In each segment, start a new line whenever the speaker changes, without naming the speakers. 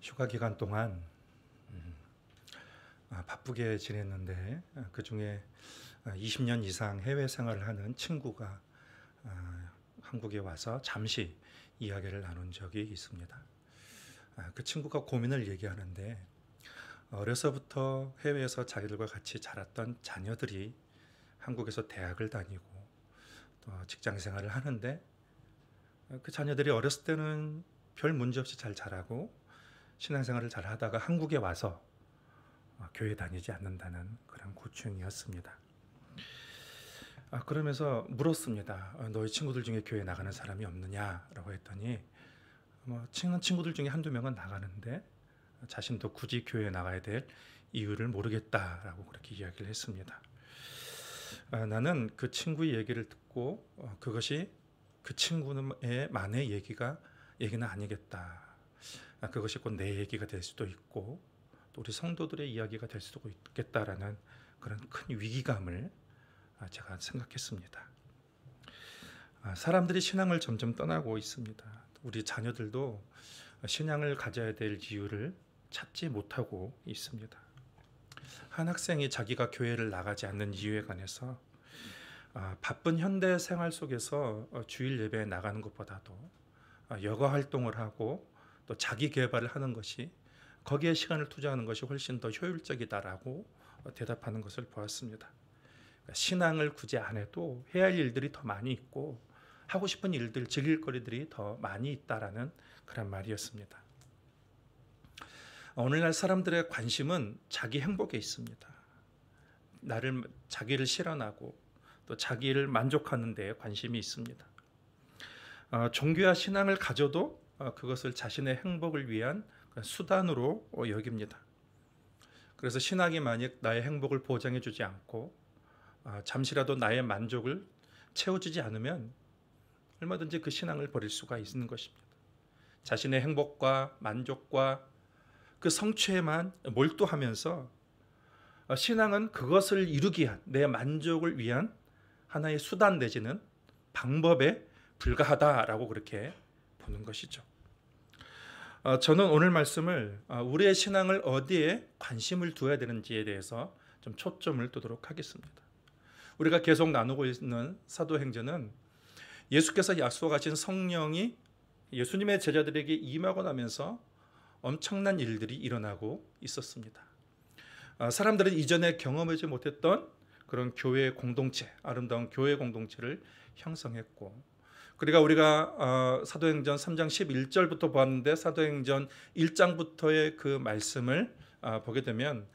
휴가 기간 동안 바쁘게 지냈는데 그중에 20년 이상 해외 생활을 하는 친구가 한국에 와서 잠시 이야기를 나눈 적이 있습니다. 그 친구가 고민을 얘기하는데 어려서부터 해외에서 자기들과 같이 자랐던 자녀들이 한국에서 대학을 다니고 또 직장 생활을 하는데 그 자녀들이 어렸을 때는 별 문제 없이 잘 자라고 신앙생활을 잘 하다가 한국에 와서 교회 다니지 않는다는 그런 고충이었습니다. 그러면서 물었습니다. 너희 친구들 중에 교회 나가는 사람이 없느냐라고 했더니 친한 친구들 중에 한두 명은 나가는데 자신도 굳이 교회에 나가야 될 이유를 모르겠다라고 그렇게 이야기를 했습니다. 나는 그 친구의 얘기를 듣고 그것이 그 친구의 만의 얘기는 아니겠다. 그것이 곧 내 얘기가 될 수도 있고 또 우리 성도들의 이야기가 될 수도 있겠다라는 그런 큰 위기감을 제가 생각했습니다. 사람들이 신앙을 점점 떠나고 있습니다. 우리 자녀들도 신앙을 가져야 될 이유를 찾지 못하고 있습니다. 한 학생이 자기가 교회를 나가지 않는 이유에 관해서 바쁜 현대 생활 속에서 주일 예배에 나가는 것보다도 여가 활동을 하고 또 자기 개발을 하는 것이 거기에 시간을 투자하는 것이 훨씬 더 효율적이다라고 대답하는 것을 보았습니다. 신앙을 굳이 안 해도 해야 할 일들이 더 많이 있고 하고 싶은 일들, 즐길 거리들이 더 많이 있다라는 그런 말이었습니다. 오늘날 사람들의 관심은 자기 행복에 있습니다. 자기를 실현하고 또 자기를 만족하는 데에 관심이 있습니다. 종교와 신앙을 가져도 그것을 자신의 행복을 위한 수단으로 여깁니다. 그래서 신앙이 만약 나의 행복을 보장해 주지 않고 잠시라도 나의 만족을 채워주지 않으면 얼마든지 그 신앙을 버릴 수가 있는 것입니다. 자신의 행복과 만족과 그 성취에만 몰두하면서 신앙은 그것을 이루기 위한 내 만족을 위한 하나의 수단 내지는 방법에 불과하다라고 그렇게 보는 것이죠. 저는 오늘 말씀을 우리의 신앙을 어디에 관심을 두어야 되는지에 대해서 좀 초점을 두도록 하겠습니다. 우리가 계속 나누고 있는 사도행전은 예수께서 약속하신 성령이 예수님의 제자들에게 임하고 나면서 엄청난 일들이 일어나고 있었습니다. 사람들은 이전에 경험하지 못했던 그런 교회 공동체, 아름다운 교회 공동체를 형성했고, 그러니까 우리가 사도행전 3장 11절부터 보았는데 사도행전 1장부터의 그 말씀을 보게 되면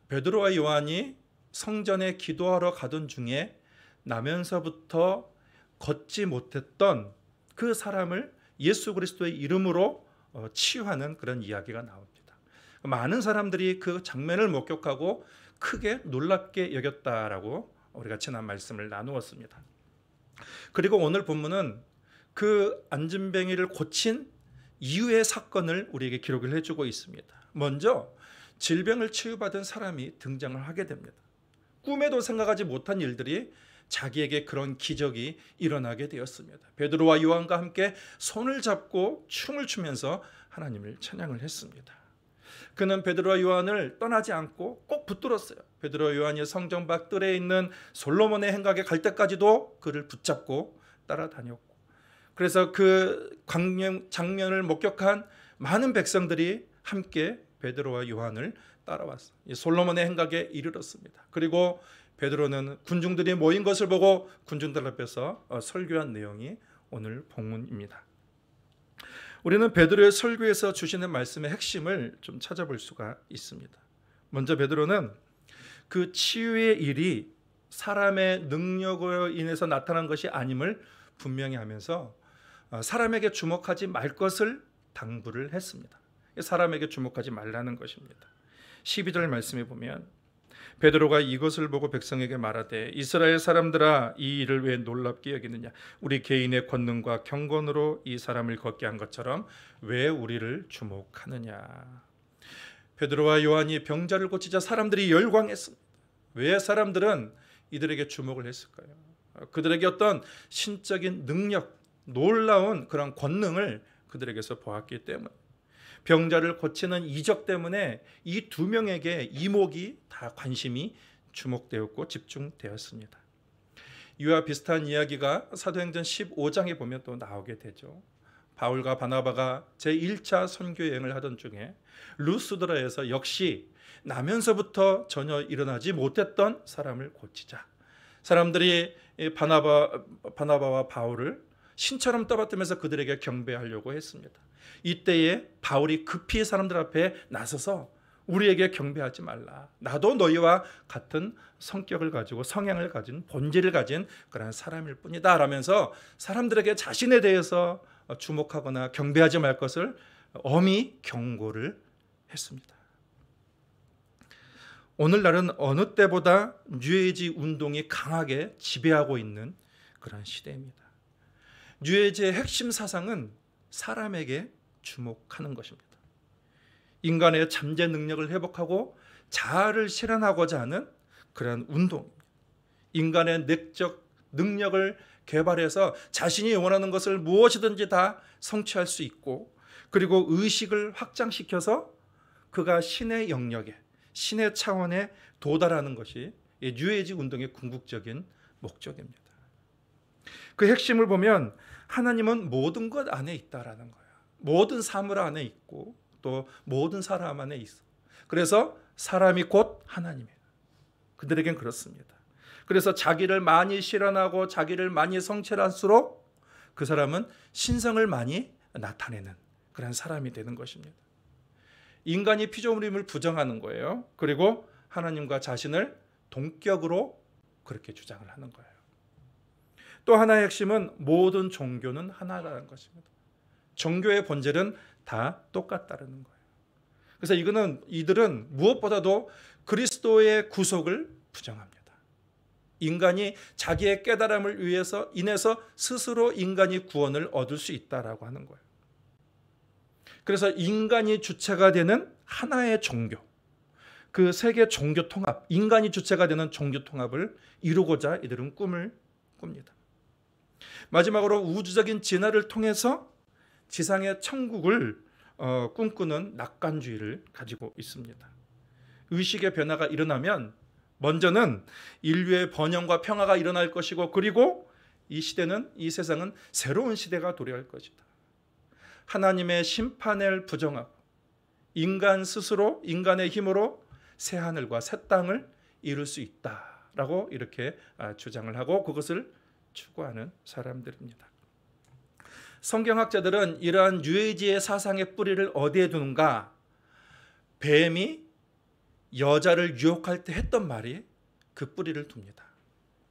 베드로와 요한이 성전에 기도하러 가던 중에 나면서부터 걷지 못했던 그 사람을 예수 그리스도의 이름으로 치유하는 그런 이야기가 나옵니다. 많은 사람들이 그 장면을 목격하고 크게 놀랍게 여겼다라고 우리가 지난 말씀을 나누었습니다. 그리고 오늘 본문은 그 안진뱅이를 고친 이후의 사건을 우리에게 기록을 해주고 있습니다. 먼저 질병을 치유받은 사람이 등장을 하게 됩니다. 꿈에도 생각하지 못한 일들이 자기에게 그런 기적이 일어나게 되었습니다. 베드로와 요한과 함께 손을 잡고 춤을 추면서 하나님을 찬양을 했습니다. 그는 베드로와 요한을 떠나지 않고 꼭 붙들었어요. 베드로와 요한이 성전 밖 뜰에 있는 솔로몬의 행각에 갈 때까지도 그를 붙잡고 따라다녔고, 그래서 그 장면을 목격한 많은 백성들이 함께 베드로와 요한을 따라왔어요. 솔로몬의 행각에 이르렀습니다. 그리고 베드로는 군중들이 모인 것을 보고 군중들 앞에서 설교한 내용이 오늘 본문입니다. 우리는 베드로의 설교에서 주시는 말씀의 핵심을 좀 찾아볼 수가 있습니다. 먼저 베드로는 그 치유의 일이 사람의 능력으로 인해서 나타난 것이 아님을 분명히 하면서 사람에게 주목하지 말 것을 당부를 했습니다. 사람에게 주목하지 말라는 것입니다. 12절 말씀에 보면 베드로가 이것을 보고 백성에게 말하되 이스라엘 사람들아 이 일을 왜 놀랍게 여기느냐, 우리 개인의 권능과 경건으로 이 사람을 걷게 한 것처럼 왜 우리를 주목하느냐. 베드로와 요한이 병자를 고치자 사람들이 열광했습니다. 왜 사람들은 이들에게 주목을 했을까요? 그들에게 어떤 신적인 능력, 놀라운 그런 권능을 그들에게서 보았기 때문에. 병자를 고치는 이적 때문에 이 두 명에게 이목이 다 관심이 주목되었고 집중되었습니다. 이와 비슷한 이야기가 사도행전 15장에 보면 또 나오게 되죠. 바울과 바나바가 제1차 선교 여행을 하던 중에 루스드라에서 역시 나면서부터 전혀 일어나지 못했던 사람을 고치자. 사람들이 바나바와 바울을 신처럼 떠받들면서 그들에게 경배하려고 했습니다. 이때에 바울이 급히 사람들 앞에 나서서 우리에게 경배하지 말라. 나도 너희와 같은 성격을 가지고 성향을 가진 본질을 가진 그런 사람일 뿐이다 라면서 사람들에게 자신에 대해서 주목하거나 경배하지 말 것을 엄히 경고를 했습니다. 오늘날은 어느 때보다 뉴에이지 운동이 강하게 지배하고 있는 그런 시대입니다. 뉴에이지의 핵심 사상은 사람에게 주목하는 것입니다. 인간의 잠재 능력을 회복하고 자아를 실현하고자 하는 그런 운동입니다. 인간의 내적 능력을 개발해서 자신이 원하는 것을 무엇이든지 다 성취할 수 있고, 그리고 의식을 확장시켜서 그가 신의 영역에, 신의 차원에 도달하는 것이 뉴에이지 운동의 궁극적인 목적입니다. 그 핵심을 보면 하나님은 모든 것 안에 있다라는 거예요. 모든 사물 안에 있고 또 모든 사람 안에 있어. 그래서 사람이 곧 하나님이에요. 그들에겐 그렇습니다. 그래서 자기를 많이 실현하고 자기를 많이 성취할수록 그 사람은 신성을 많이 나타내는 그런 사람이 되는 것입니다. 인간이 피조물임을 부정하는 거예요. 그리고 하나님과 자신을 동격으로 그렇게 주장을 하는 거예요. 또 하나의 핵심은 모든 종교는 하나라는 것입니다. 종교의 본질은 다 똑같다는 거예요. 그래서 이들은 무엇보다도 그리스도의 구속을 부정합니다. 인간이 자기의 깨달음을 인해서 스스로 인간이 구원을 얻을 수 있다라고 하는 거예요. 그래서 인간이 주체가 되는 하나의 종교, 그 세계 종교 통합, 인간이 주체가 되는 종교 통합을 이루고자 이들은 꿈을 꿉니다. 마지막으로 우주적인 진화를 통해서 지상의 천국을 꿈꾸는 낙관주의를 가지고 있습니다. 의식의 변화가 일어나면 먼저는 인류의 번영과 평화가 일어날 것이고, 그리고 이 세상은 새로운 시대가 도래할 것이다. 하나님의 심판을 부정하고 인간 스스로 인간의 힘으로 새 하늘과 새 땅을 이룰 수 있다라고 이렇게 주장을 하고 그것을 추구하는 사람들입니다. 성경학자들은 이러한 뉴에이지의 사상의 뿌리를 어디에 두는가? 뱀이 여자를 유혹할 때 했던 말이 그 뿌리를 둡니다.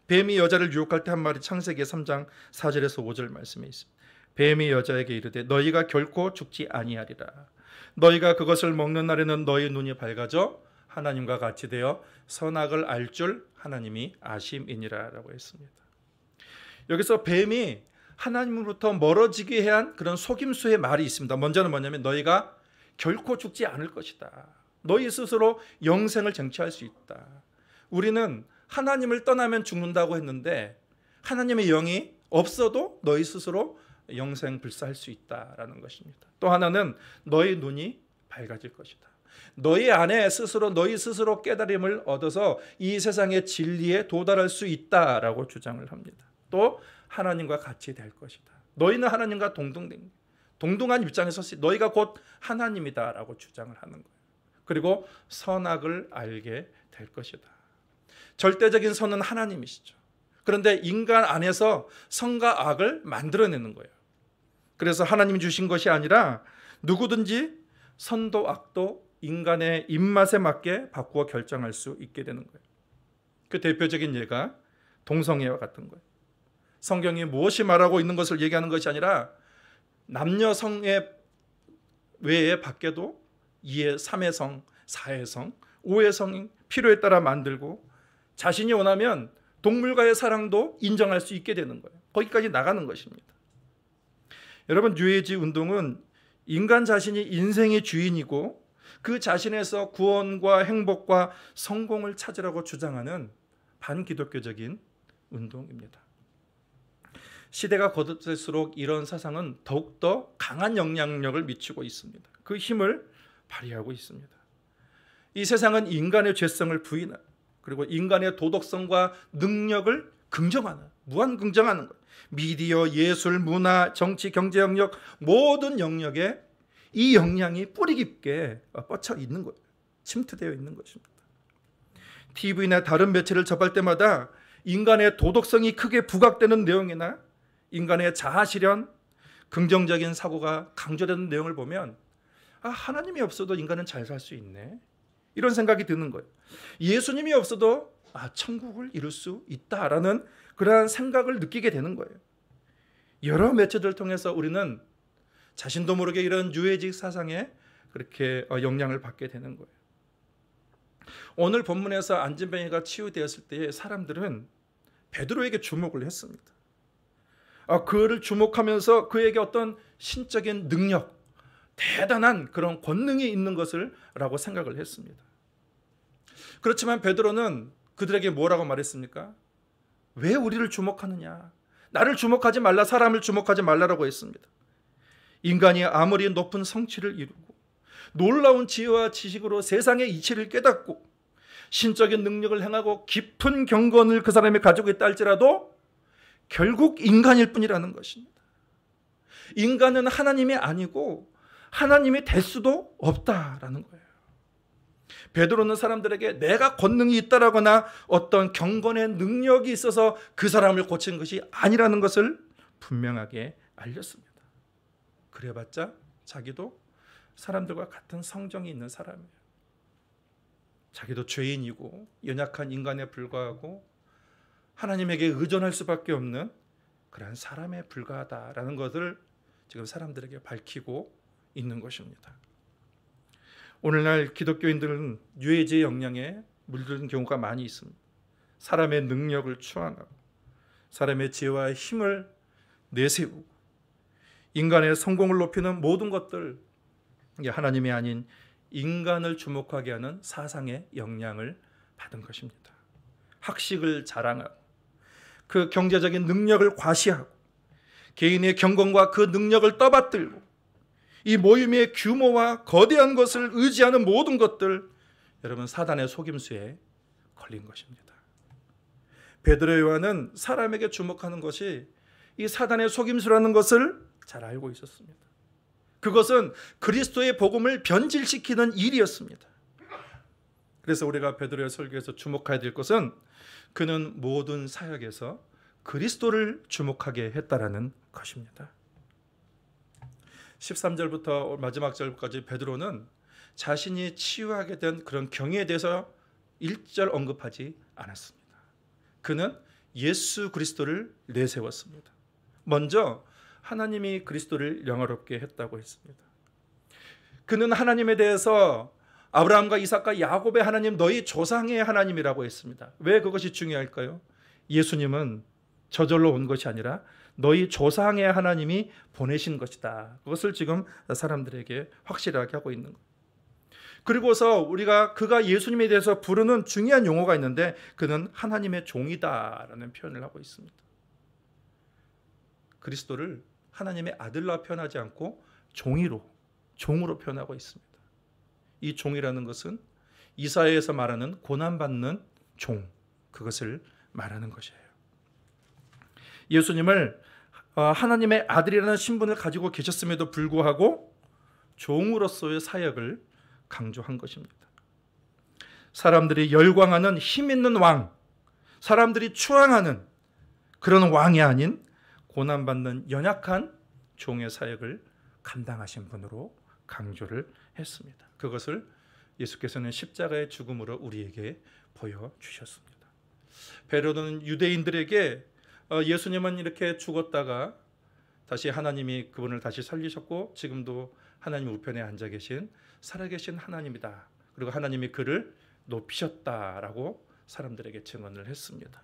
뱀이 여자를 유혹할 때 한 말이 창세기 3장 4절에서 5절 말씀에 있습니다. 뱀이 여자에게 이르되 너희가 결코 죽지 아니하리라. 너희가 그것을 먹는 날에는 너희 눈이 밝아져 하나님과 같이 되어 선악을 알 줄 하나님이 아심이니라 라고 했습니다. 여기서 뱀이 하나님으로부터 멀어지게 해야 한 그런 속임수의 말이 있습니다. 먼저는 뭐냐면 너희가 결코 죽지 않을 것이다. 너희 스스로 영생을 쟁취할 수 있다. 우리는 하나님을 떠나면 죽는다고 했는데 하나님의 영이 없어도 너희 스스로 영생 불사할 수 있다라는 것입니다. 또 하나는 너희 눈이 밝아질 것이다. 너희 안에 너희 스스로 깨달음을 얻어서 이 세상의 진리에 도달할 수 있다라고 주장을 합니다. 또 하나님과 같이 될 것이다. 너희는 하나님과 동등한 입장에서 너희가 곧 하나님이다라고 주장을 하는 거예요. 그리고 선악을 알게 될 것이다. 절대적인 선은 하나님이시죠. 그런데 인간 안에서 선과 악을 만들어내는 거예요. 그래서 하나님이 주신 것이 아니라 누구든지 선도 악도 인간의 입맛에 맞게 바꾸어 결정할 수 있게 되는 거예요. 그 대표적인 예가 동성애와 같은 거예요. 성경이 무엇이 말하고 있는 것을 얘기하는 것이 아니라 남녀 성애 외에 밖에도 2의 3의 성, 4의 성, 5의 성이 필요에 따라 만들고 자신이 원하면 동물과의 사랑도 인정할 수 있게 되는 거예요. 거기까지 나가는 것입니다. 여러분, 뉴에이지 운동은 인간 자신이 인생의 주인이고 그 자신에서 구원과 행복과 성공을 찾으라고 주장하는 반기독교적인 운동입니다. 시대가 거듭될수록 이런 사상은 더욱더 강한 영향력을 미치고 있습니다. 그 힘을 발휘하고 있습니다. 이 세상은 인간의 죄성을 부인하고 그리고 인간의 도덕성과 능력을 긍정하는, 무한 긍정하는 것. 미디어, 예술, 문화, 정치, 경제 영역 모든 영역에 이 영향이 뿌리 깊게 뻗쳐 있는 거예요. 침투되어 있는 것입니다. TV나 다른 매체를 접할 때마다 인간의 도덕성이 크게 부각되는 내용이나 인간의 자아실현, 긍정적인 사고가 강조되는 내용을 보면 하나님이 없어도 인간은 잘 살 수 있네, 이런 생각이 드는 거예요. 예수님이 없어도 천국을 이룰 수 있다라는 그러한 생각을 느끼게 되는 거예요. 여러 매체들을 통해서 우리는 자신도 모르게 이런 유해직 사상에 그렇게 영향을 받게 되는 거예요. 오늘 본문에서 안진뱅이가 치유되었을 때 사람들은 베드로에게 주목을 했습니다. 그를 주목하면서 그에게 어떤 신적인 능력, 대단한 그런 권능이 있는 것을 라고 생각을 했습니다. 그렇지만 베드로는 그들에게 뭐라고 말했습니까? 왜 우리를 주목하느냐? 나를 주목하지 말라, 사람을 주목하지 말라라고 했습니다. 인간이 아무리 높은 성취를 이루고 놀라운 지혜와 지식으로 세상의 이치를 깨닫고 신적인 능력을 행하고 깊은 경건을 그 사람이 가지고 있다 할지라도 결국 인간일 뿐이라는 것입니다. 인간은 하나님이 아니고 하나님이 될 수도 없다라는 거예요. 베드로는 사람들에게 내가 권능이 있다라거나 어떤 경건의 능력이 있어서 그 사람을 고친 것이 아니라는 것을 분명하게 알렸습니다. 그래봤자 자기도 사람들과 같은 성정이 있는 사람이에요. 자기도 죄인이고 연약한 인간에 불과하고 하나님에게 의존할 수밖에 없는 그러한 사람에 불과하다라는 것을 지금 사람들에게 밝히고 있는 것입니다. 오늘날 기독교인들은 유해지의 영향에 물드는 경우가 많이 있습니다. 사람의 능력을 추앙하고 사람의 지혜와 힘을 내세우고 인간의 성공을 높이는 모든 것들, 하나님이 아닌 인간을 주목하게 하는 사상의 영향을 받은 것입니다. 학식을 자랑하고 그 경제적인 능력을 과시하고 개인의 경건과 그 능력을 떠받들고 이 모임의 규모와 거대한 것을 의지하는 모든 것들, 여러분 사단의 속임수에 걸린 것입니다. 베드로 요한은 사람에게 주목하는 것이 이 사단의 속임수라는 것을 잘 알고 있었습니다. 그것은 그리스도의 복음을 변질시키는 일이었습니다. 그래서 우리가 베드로의 설교에서 주목해야 될 것은 그는 모든 사역에서 그리스도를 주목하게 했다라는 것입니다. 13절부터 마지막 절까지 베드로는 자신이 치유하게 된 그런 경위에 대해서 1절 언급하지 않았습니다. 그는 예수 그리스도를 내세웠습니다. 먼저 하나님이 그리스도를 영화롭게 했다고 했습니다. 그는 하나님에 대해서 아브라함과 이삭과 야곱의 하나님, 너희 조상의 하나님이라고 했습니다. 왜 그것이 중요할까요? 예수님은 저절로 온 것이 아니라 너희 조상의 하나님이 보내신 것이다. 그것을 지금 사람들에게 확실하게 하고 있는 거예요. 그리고서 우리가 그가 예수님에 대해서 부르는 중요한 용어가 있는데 그는 하나님의 종이다라는 표현을 하고 있습니다. 그리스도를 하나님의 아들로 표현하지 않고 종으로 표현하고 있습니다. 이 종이라는 것은 이사야에서 말하는 고난받는 종, 그것을 말하는 것이에요. 예수님을 하나님의 아들이라는 신분을 가지고 계셨음에도 불구하고 종으로서의 사역을 강조한 것입니다. 사람들이 열광하는 힘 있는 왕, 사람들이 추앙하는 그런 왕이 아닌 고난받는 연약한 종의 사역을 감당하신 분으로 강조를 했습니다. 그것을 예수께서는 십자가의 죽음으로 우리에게 보여주셨습니다. 베드로는 유대인들에게 예수님은 이렇게 죽었다가 다시 하나님이 그분을 다시 살리셨고 지금도 하나님 우편에 앉아 계신 살아계신 하나님이다. 그리고 하나님이 그를 높이셨다라고 사람들에게 증언을 했습니다.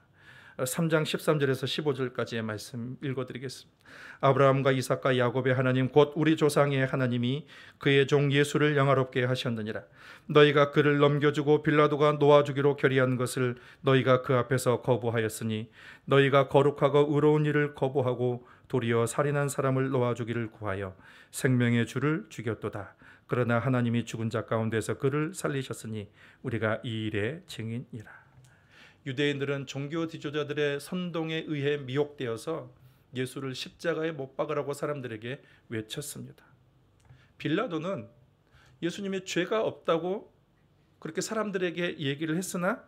3장 13절에서 15절까지의 말씀 읽어드리겠습니다. 아브라함과 이삭과 야곱의 하나님 곧 우리 조상의 하나님이 그의 종 예수를 영화롭게 하셨느니라. 너희가 그를 넘겨주고 빌라도가 놓아주기로 결의한 것을 너희가 그 앞에서 거부하였으니 너희가 거룩하고 의로운 일을 거부하고 도리어 살인한 사람을 놓아주기를 구하여 생명의 주를 죽였도다. 그러나 하나님이 죽은 자 가운데서 그를 살리셨으니 우리가 이 일의 증인이라. 유대인들은 종교 지도자들의 선동에 의해 미혹되어서 예수를 십자가에 못 박으라고 사람들에게 외쳤습니다. 빌라도는 예수님이 죄가 없다고 그렇게 사람들에게 얘기를 했으나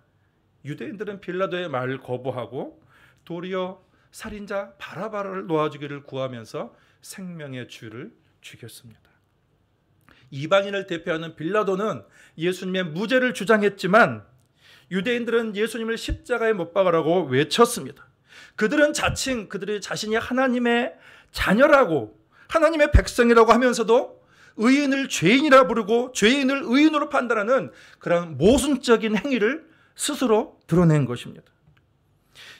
유대인들은 빌라도의 말을 거부하고 도리어 살인자 바라바를 놓아주기를 구하면서 생명의 주를 죽였습니다. 이방인을 대표하는 빌라도는 예수님의 무죄를 주장했지만 유대인들은 예수님을 십자가에 못 박으라고 외쳤습니다. 그들은 자칭 그들이 자신이 하나님의 자녀라고 하나님의 백성이라고 하면서도 의인을 죄인이라 부르고 죄인을 의인으로 판단하는 그런 모순적인 행위를 스스로 드러낸 것입니다.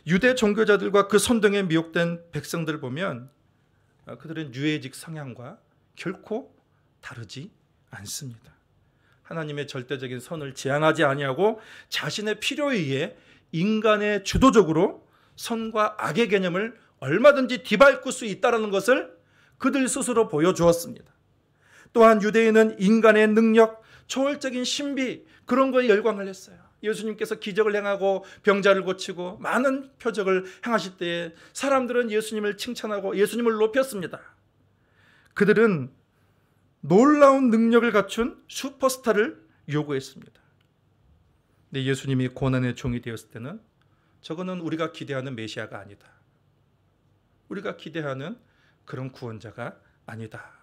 유대 종교자들과 그 선동에 미혹된 백성들을 보면 그들은 유해직 성향과 결코 다르지 않습니다. 하나님의 절대적인 선을 제한하지 아니하고 자신의 필요에 의해 인간의 주도적으로 선과 악의 개념을 얼마든지 뒤바꿀 수 있다는 것을 그들 스스로 보여주었습니다. 또한 유대인은 인간의 능력, 초월적인 신비 그런 거에 열광을 했어요. 예수님께서 기적을 행하고 병자를 고치고 많은 표적을 행하실 때에 사람들은 예수님을 칭찬하고 예수님을 높였습니다. 그들은 놀라운 능력을 갖춘 슈퍼스타를 요구했습니다. 근데 예수님이 고난의 종이 되었을 때는 저거는 우리가 기대하는 메시아가 아니다. 우리가 기대하는 그런 구원자가 아니다.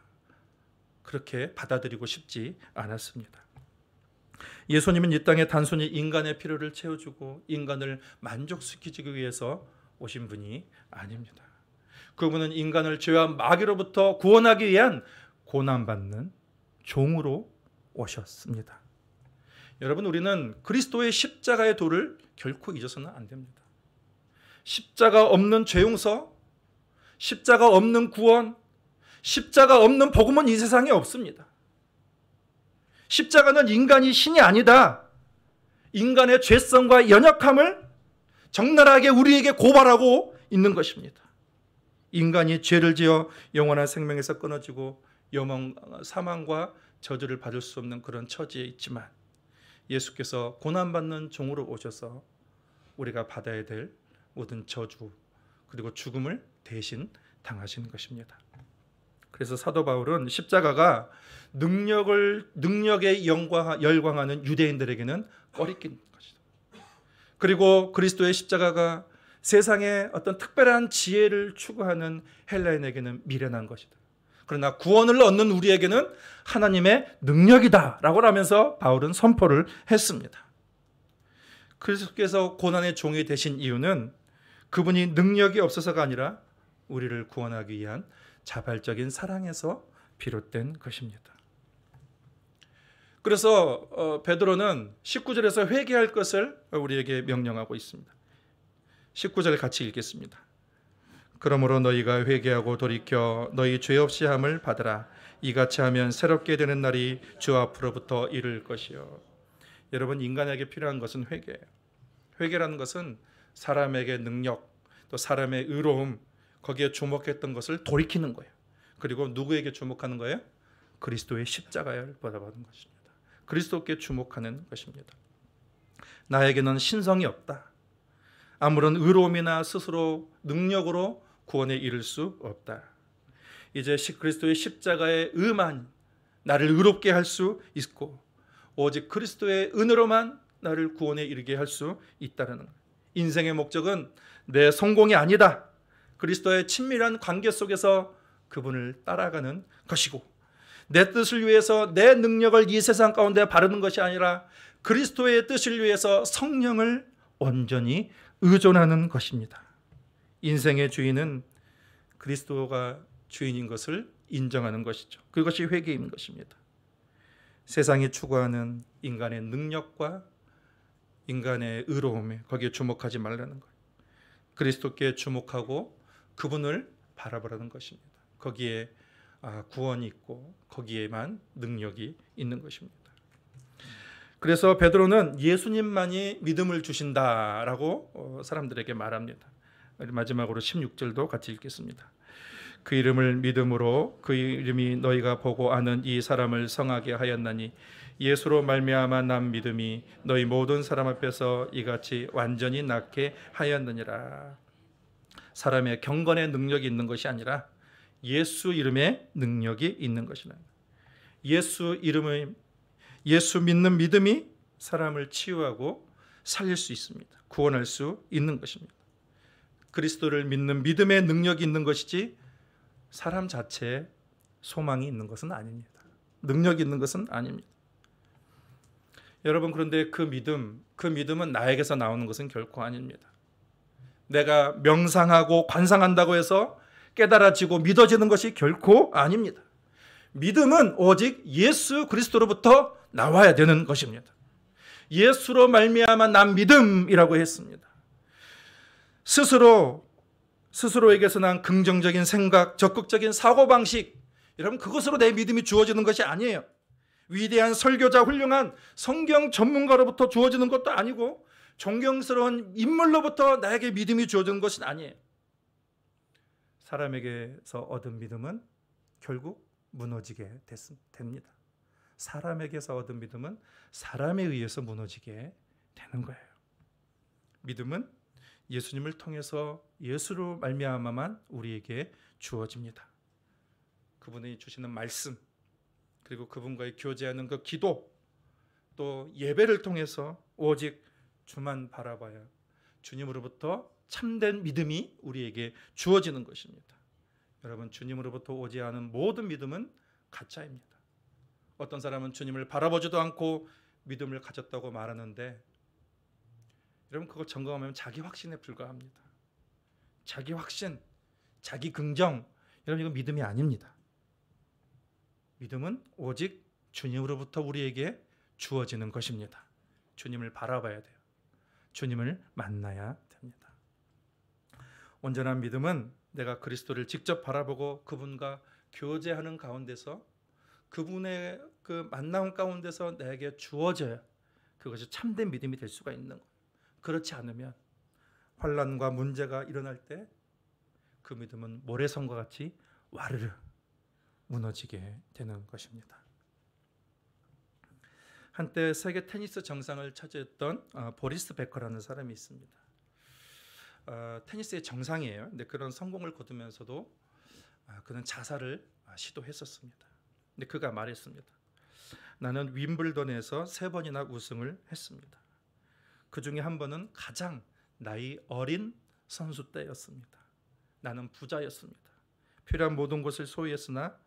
그렇게 받아들이고 싶지 않았습니다. 예수님은 이 땅에 단순히 인간의 필요를 채워주고 인간을 만족시키기 위해서 오신 분이 아닙니다. 그분은 인간을 죄와 마귀로부터 구원하기 위한 고난받는 종으로 오셨습니다. 여러분, 우리는 그리스도의 십자가의 도를 결코 잊어서는 안 됩니다. 십자가 없는 죄 용서, 십자가 없는 구원, 십자가 없는 복음은 이 세상에 없습니다. 십자가는 인간이 신이 아니다. 인간의 죄성과 연약함을 적나라하게 우리에게 고발하고 있는 것입니다. 인간이 죄를 지어 영원한 생명에서 끊어지고 사망과 저주를 받을 수 없는 그런 처지에 있지만 예수께서 고난받는 종으로 오셔서 우리가 받아야 될 모든 저주 그리고 죽음을 대신 당하신 것입니다. 그래서 사도 바울은 십자가가 능력에 열광하는 유대인들에게는 꺼리낀 것이다. 그리고 그리스도의 십자가가 세상의 어떤 특별한 지혜를 추구하는 헬라인에게는 미련한 것이다. 그러나 구원을 얻는 우리에게는 하나님의 능력이다라고 하면서 바울은 선포를 했습니다. 그리스도께서 고난의 종이 되신 이유는 그분이 능력이 없어서가 아니라 우리를 구원하기 위한 자발적인 사랑에서 비롯된 것입니다. 그래서 베드로는 19절에서 회개할 것을 우리에게 명령하고 있습니다. 19절 같이 읽겠습니다. 그러므로 너희가 회개하고 돌이켜 너희 죄 없이 함을 받으라. 이같이 하면 새롭게 되는 날이 주 앞으로부터 이를 것이요. 여러분, 인간에게 필요한 것은 회개예요. 회개라는 것은 사람에게 능력, 또 사람의 의로움, 거기에 주목했던 것을 돌이키는 거예요. 그리고 누구에게 주목하는 거예요? 그리스도의 십자가를 받아보는 것입니다. 그리스도께 주목하는 것입니다. 나에게는 신성이 없다. 아무런 의로움이나 스스로 능력으로 구원에 이를 수 없다. 이제 그리스도의 십자가의 의만 나를 의롭게 할 수 있고 오직 그리스도의 은혜로만 나를 구원에 이르게 할 수 있다는 거예요. 인생의 목적은 내 성공이 아니다. 그리스도의 친밀한 관계 속에서 그분을 따라가는 것이고 내 뜻을 위해서 내 능력을 이 세상 가운데 바르는 것이 아니라 그리스도의 뜻을 위해서 성령을 온전히 의존하는 것입니다. 인생의 주인은 그리스도가 주인인 것을 인정하는 것이죠. 그것이 회개인 것입니다. 세상이 추구하는 인간의 능력과 인간의 의로움에 거기에 주목하지 말라는 거예요. 그리스도께 주목하고 그분을 바라보라는 것입니다. 거기에 구원이 있고 거기에만 능력이 있는 것입니다. 그래서 베드로는 예수님만이 믿음을 주신다라고 사람들에게 말합니다. 마지막으로 16절도 같이 읽겠습니다. 그 이름을 믿음으로 그 이름이 너희가 보고 아는 이 사람을 성하게 하였나니 예수로 말미암아 난 믿음이 너희 모든 사람 앞에서 이같이 완전히 낫게 하였느니라. 사람의 경건의 능력이 있는 것이 아니라 예수 이름의 능력이 있는 것이라. 예수 믿는 믿음이 사람을 치유하고 살릴 수 있습니다. 구원할 수 있는 것입니다. 그리스도를 믿는 믿음의 능력이 있는 것이지 사람 자체에 소망이 있는 것은 아닙니다. 능력이 있는 것은 아닙니다. 여러분, 그런데 그 믿음은 나에게서 나오는 것은 결코 아닙니다. 내가 명상하고 관상한다고 해서 깨달아지고 믿어지는 것이 결코 아닙니다. 믿음은 오직 예수 그리스도로부터 나와야 되는 것입니다. 예수로 말미암아 난 믿음이라고 했습니다. 스스로에게서 난 긍정적인 생각, 적극적인 사고방식, 여러분 그것으로 내 믿음이 주어지는 것이 아니에요. 위대한 설교자, 훌륭한 성경 전문가로부터 주어지는 것도 아니고 존경스러운 인물로부터 나에게 믿음이 주어지는 것은 아니에요. 사람에게서 얻은 믿음은 결국 무너지게 됩니다. 사람에게서 얻은 믿음은 사람에 의해서 무너지게 되는 거예요. 믿음은 예수님을 통해서 예수로 말미암아만 우리에게 주어집니다. 그분이 주시는 말씀, 그리고 그분과의 교제하는 그 기도, 또 예배를 통해서 오직 주만 바라봐야 주님으로부터 참된 믿음이 우리에게 주어지는 것입니다. 여러분, 주님으로부터 오지 않은 모든 믿음은 가짜입니다. 어떤 사람은 주님을 바라보지도 않고 믿음을 가졌다고 말하는데, 여러분 그걸 점검하면 자기 확신에 불과합니다. 자기 확신, 자기 긍정, 여러분 이건 믿음이 아닙니다. 믿음은 오직 주님으로부터 우리에게 주어지는 것입니다. 주님을 바라봐야 돼요. 주님을 만나야 됩니다. 온전한 믿음은 내가 그리스도를 직접 바라보고 그분과 교제하는 가운데서 그분의 그 만남 가운데서 내게 주어져야 그것이 참된 믿음이 될 수가 있는 거예요. 그렇지 않으면 환난과 문제가 일어날 때 그 믿음은 모래성과 같이 와르르 무너지게 되는 것입니다. 한때 세계 테니스 정상을 차지했던 보리스 베커라는 사람이 있습니다. 테니스의 정상이에요. 근데 그런 성공을 거두면서도 그는 자살을 시도했었습니다. 근데 그가 말했습니다. 나는 윈블던에서 3번이나 우승을 했습니다. 그 중에 한 번은 가장 나이 어린 선수 때였습니다. 나는 부자였습니다. 필요한 모든 것을 소유했으나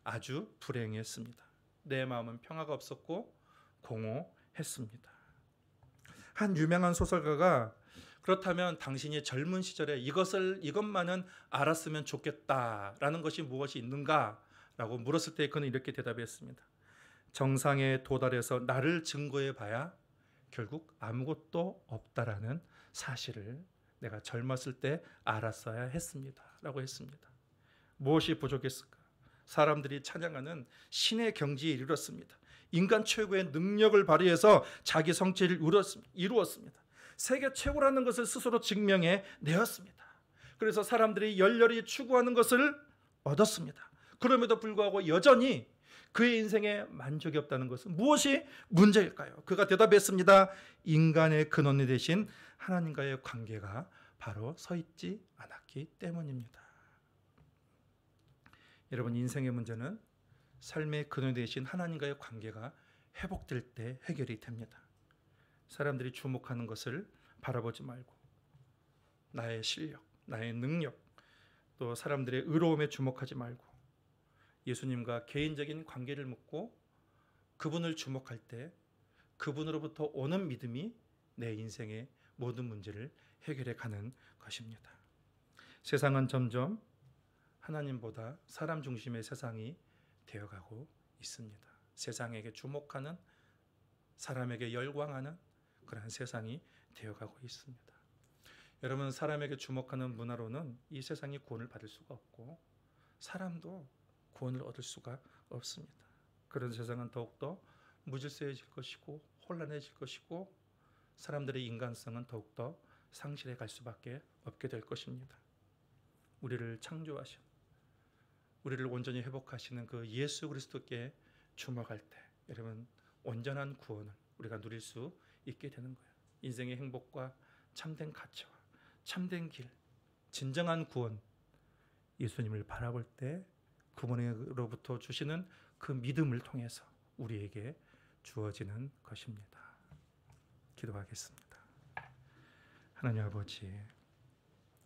아주 불행했습니다. 내 마음은 평화가 없었고 공허했습니다. 한 유명한 소설가가 그렇다면 당신이 젊은 시절에 이것만은 알았으면 좋겠다라는 것이 무엇이 있는가? 라고 물었을 때 그는 이렇게 대답했습니다. 정상에 도달해서 나를 증거해 봐야 결국 아무것도 없다라는 사실을 내가 젊었을 때 알았어야 했습니다. 라고 했습니다. 무엇이 부족했을까? 사람들이 찬양하는 신의 경지에 이르렀습니다. 인간 최고의 능력을 발휘해서 자기 성취를 이루었습니다. 세계 최고라는 것을 스스로 증명해 내었습니다. 그래서 사람들이 열렬히 추구하는 것을 얻었습니다. 그럼에도 불구하고 여전히 그의 인생에 만족이 없다는 것은 무엇이 문제일까요? 그가 대답했습니다. 인간의 근원이 되신 하나님과의 관계가 바로 서 있지 않았기 때문입니다. 여러분, 인생의 문제는 삶의 근원이 되신 하나님과의 관계가 회복될 때 해결이 됩니다. 사람들이 주목하는 것을 바라보지 말고 나의 실력, 나의 능력, 또 사람들의 의로움에 주목하지 말고 예수님과 개인적인 관계를 묻고 그분을 주목할 때 그분으로부터 오는 믿음이 내 인생의 모든 문제를 해결해 가는 것입니다. 세상은 점점 하나님보다 사람 중심의 세상이 되어가고 있습니다. 세상에게 주목하는, 사람에게 열광하는 그러한 세상이 되어가고 있습니다. 여러분, 사람에게 주목하는 문화로는 이 세상이 구원을 받을 수가 없고 사람도 구원을 얻을 수가 없습니다. 그런 세상은 더욱더 무질서해질 것이고 혼란해질 것이고 사람들의 인간성은 더욱더 상실해 갈 수밖에 없게 될 것입니다. 우리를 창조하신, 우리를 온전히 회복하시는 그 예수 그리스도께 주목할 때 여러분, 온전한 구원을 우리가 누릴 수 있게 되는 거예요. 인생의 행복과 참된 가치와 참된 길, 진정한 구원, 예수님을 바라볼 때 그분으로부터 주시는 그 믿음을 통해서 우리에게 주어지는 것입니다. 기도하겠습니다. 하나님 아버지,